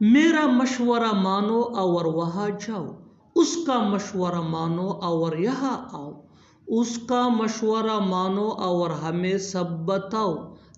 میرا مشورہ مانو اور وہاں جاؤ، اس کا مشورہ مانو اور یہاں آؤ، اس کا مشورہ مانو اور ہمیں سب بتاؤ،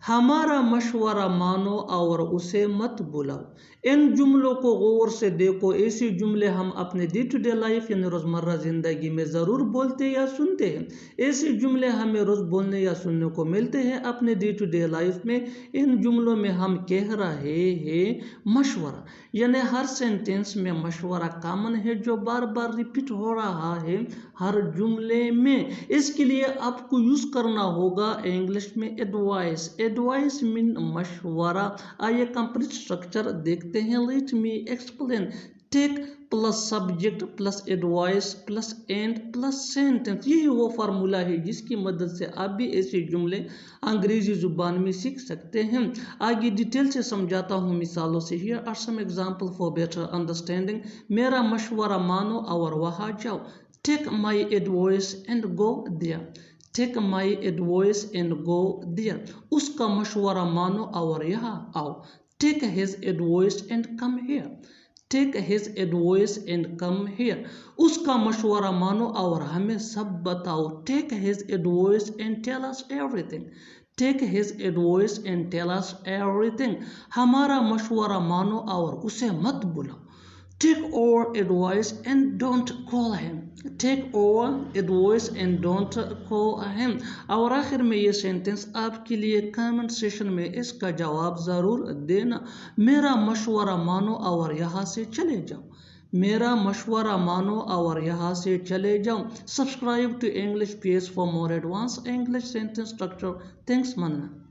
ہمارا مشورہ مانو اور اسے مت بلاؤ۔ ان جملوں کو غور سے دیکھو، ایسی جملے ہم اپنے ڈے ٹو ڈے لائف یعنی روزمرہ زندگی میں ضرور بولتے یا سنتے ہیں۔ ایسی جملے ہمیں روز بولنے یا سننے کو ملتے ہیں اپنے ڈے ٹو ڈے لائف میں۔ ان جملوں میں ہم کہہ رہے ہیں مشورہ، یعنی ہر سینٹینس میں مشورہ کامن ہے جو بار بار ریپیٹ ہو رہا ہے ہر جملے میں۔ اس کے لیے آپ کو یوز کرنا ہوگا انگلش میں ایڈوائس۔ ایڈوائس مین مشورہ۔ آئیے کمپلیٹ اسٹرکچر دیکھتے ہیں۔ Let me explain. Take plus subject plus advice plus and plus sentence, یہی وہ فارمولا ہے جس کی مدد سے آپ بھی ایسے جملے انگریزی زبان میں سیکھ سکتے ہیں۔ آگے ڈیٹیل سے سمجھاتا ہوں مثالوں سے۔ Here are some examples for better understanding۔ میرا مشورہ مانو اور وہاں جاؤ۔ Take my advice and go there۔ Take my advice and go there۔ اس کا مشورہ مانو اور یہاں آؤ۔ Take his advice and come here۔ Take his advice and come here۔ اس کا مشورہ مانو اور ہمیں سب بتاؤ۔ Take his advice and tell us everything۔ Take his advice and tell us everything۔ ہمارا مشورہ مانو اور اسے مت بلاؤ۔ Take our advice and don't call him۔ Take our advice and don't call him۔ اور آخر میں یہ سینٹنس آپ کے لیے کامنٹ سیشن میں اس کا جواب ضرور دینا۔ میرا مشورہ مانو اور یہاں سے چلے جاؤ۔ میرا مشورہ مانو اور یہاں سے چلے جاؤ۔ Subscribe to English pace for more advanced English sentence structure. Thanks ماننا۔